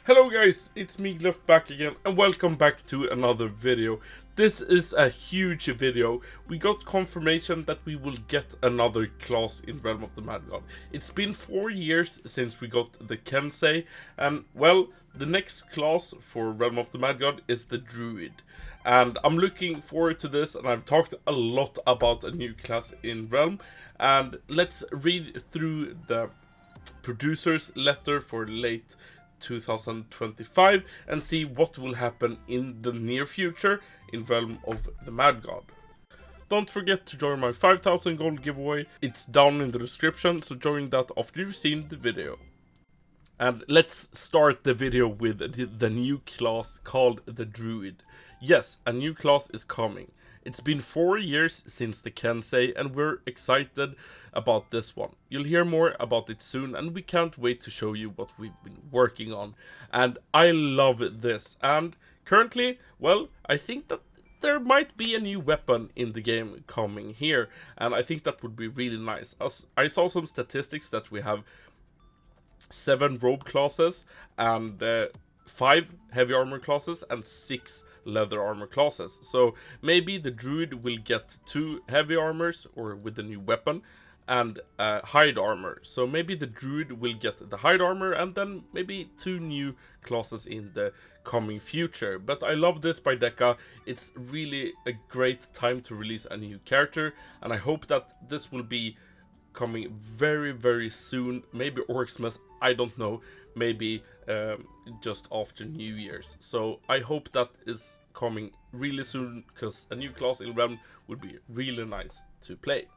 Hello guys, it's me Gleff back again and welcome back to another video. This is a huge video. We got confirmation that we will get another class in Realm of the Mad God. It's been 4 years since we got the Kensei, and well, the next class for Realm of the Mad God is the Druid. And I'm looking forward to this, and I've talked a lot about a new class in Realm. And let's read through the producer's letter for late 2025 and see what will happen in the near future in Realm of the Mad God. Don't forget to join my 5,000 gold giveaway. It's down in the description, so join that after you've seen the video. And let's start the video with the new class called the Druid. Yes, a new class is coming. It's been 4 years since the Kensei and we're excited about this one. You'll hear more about it soon and we can't wait to show you what we've been working on. And I love this. And currently, well, I think that there might be a new weapon in the game coming here. And I think that would be really nice. As I saw some statistics that we have 7 robe classes and 5 heavy armor classes and 6 leather armor classes. So maybe the Druid will get 2 heavy armors or with the new weapon and hide armor. So maybe the Druid will get the hide armor and then maybe 2 new classes in the coming future. But I love this by DECA. It's really a great time to release a new character, and I hope that this will be coming very soon. Maybe Orcsmas, I don't know, maybe just after New Year's. So I hope that is coming really soon, because a new class in Realm would be really nice to play.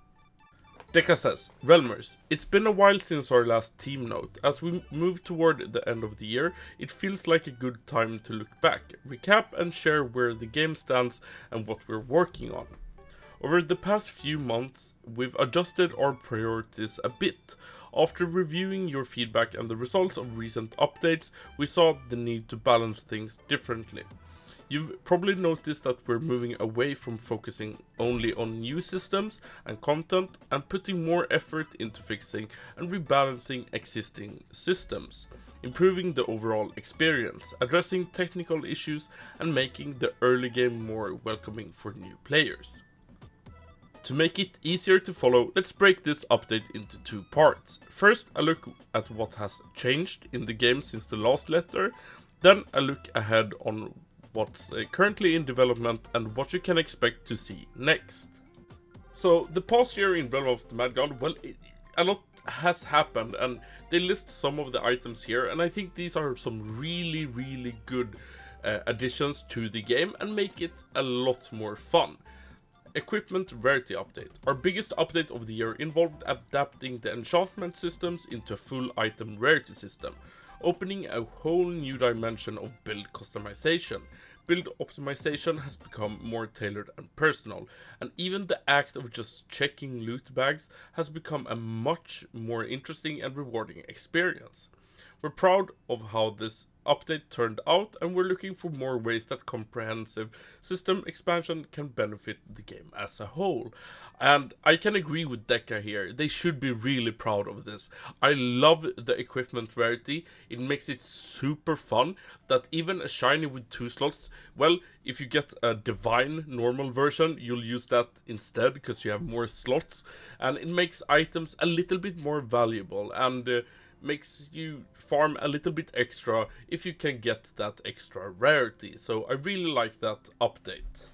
DECA says, Realmers, it's been a while since our last team note. As we move toward the end of the year, it feels like a good time to look back, recap and share where the game stands and what we're working on. Over the past few months, we've adjusted our priorities a bit. After reviewing your feedback and the results of recent updates, we saw the need to balance things differently. You've probably noticed that we're moving away from focusing only on new systems and content and putting more effort into fixing and rebalancing existing systems, improving the overall experience, addressing technical issues, and making the early game more welcoming for new players. To make it easier to follow, let's break this update into 2 parts. First, a look at what has changed in the game since the last letter, then a look ahead on what's currently in development and what you can expect to see next. So, the past year in Realm of the Mad God, well, a lot has happened, and they list some of the items here, and I think these are some really good additions to the game and make it a lot more fun. Equipment rarity update. Our biggest update of the year involved adapting the enchantment systems into a full item rarity system, opening a whole new dimension of build customization. Build optimization has become more tailored and personal, and even the act of just checking loot bags has become a much more interesting and rewarding experience. We're proud of how this update turned out, and we're looking for more ways that comprehensive system expansion can benefit the game as a whole. And I can agree with DECA here. They should be really proud of this. I love the equipment rarity. It makes it super fun that even a shiny with 2 slots, well, if you get a divine normal version, you'll use that instead because you have more slots, and it makes items a little bit more valuable and makes you farm a little bit extra if you can get that extra rarity. So I really like that update.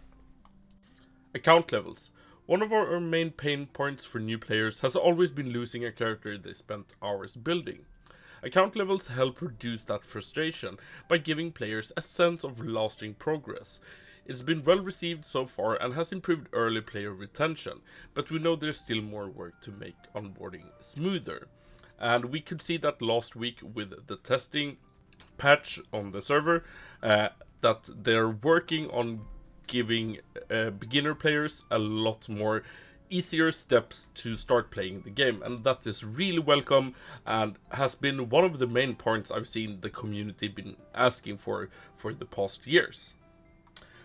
Account levels. One of our main pain points for new players has always been losing a character they spent hours building. Account levels help reduce that frustration by giving players a sense of lasting progress. It's been well received so far and has improved early player retention, but we know there's still more work to make onboarding smoother. And we could see that last week with the testing patch on the server, that they're working on giving beginner players a lot more easier steps to start playing the game, and that is really welcome and has been one of the main points I've seen the community been asking for the past years.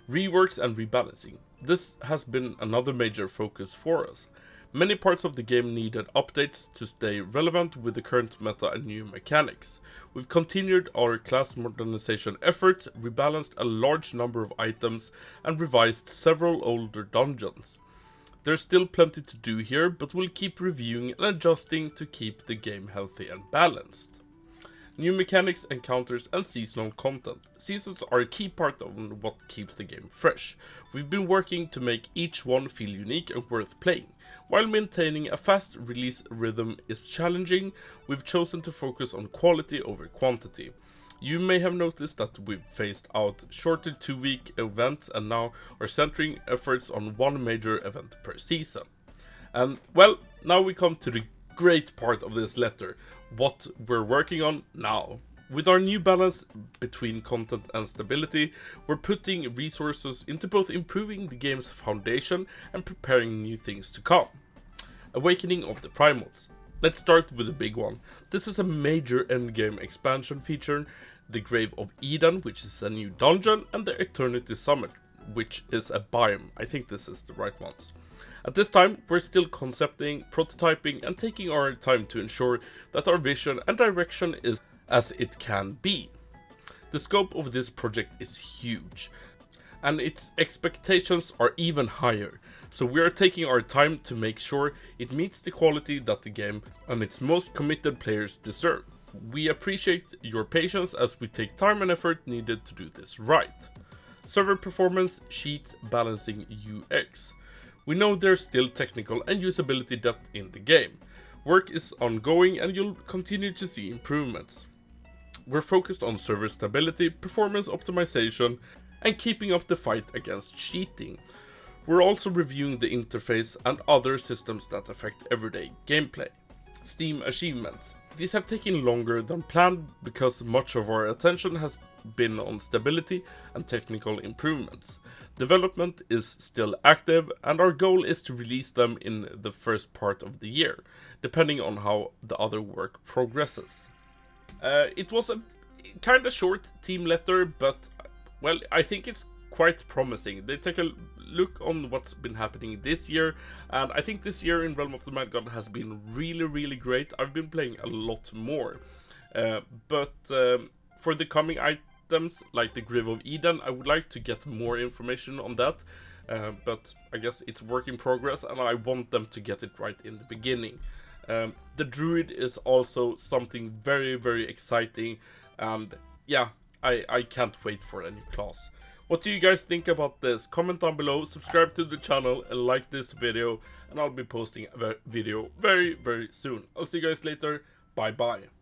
Reworks and rebalancing. This has been another major focus for us. Many parts of the game needed updates to stay relevant with the current meta and new mechanics. We've continued our class modernization efforts, rebalanced a large number of items, and revised several older dungeons. There's still plenty to do here, but we'll keep reviewing and adjusting to keep the game healthy and balanced. New mechanics, encounters, and seasonal content. Seasons are a key part of what keeps the game fresh. We've been working to make each one feel unique and worth playing. While maintaining a fast release rhythm is challenging, we've chosen to focus on quality over quantity. You may have noticed that we've phased out shorter 2-week events and now are centering efforts on one major event per season. And well, now we come to the great part of this letter, what we're working on now. With our new balance between content and stability, we're putting resources into both improving the game's foundation and preparing new things to come. Awakening of the Primals. Let's start with the big one. This is a major endgame expansion feature, the Grave of Eden, which is a new dungeon, and the Eternity Summit, which is a biome. I think this is the right ones. At this time, we're still concepting, prototyping, and taking our time to ensure that our vision and direction is as it can be. The scope of this project is huge, and its expectations are even higher, so we are taking our time to make sure it meets the quality that the game and its most committed players deserve. We appreciate your patience as we take time and effort needed to do this right. Server performance, sheets, balancing, UX. We know there's still technical and usability depth in the game. Work is ongoing and you'll continue to see improvements. We're focused on server stability, performance optimization, and keeping up the fight against cheating. We're also reviewing the interface and other systems that affect everyday gameplay. Steam achievements. These have taken longer than planned because much of our attention has been on stability and technical improvements. Development is still active and our goal is to release them in the first part of the year, depending on how the other work progresses. It was a kind of short team letter, but well, I think it's quite promising. They take a look on what's been happening this year, and I think this year in Realm of the Mad God has been really great. I've been playing a lot more, but for the coming items like the Grave of Eden, I would like to get more information on that, but I guess it's work in progress and I want them to get it right in the beginning. The Druid is also something very exciting, and yeah, I can't wait for a new class. What do you guys think about this? Comment down below, subscribe to the channel, and like this video, and I'll be posting a video very soon. I'll see you guys later. Bye bye.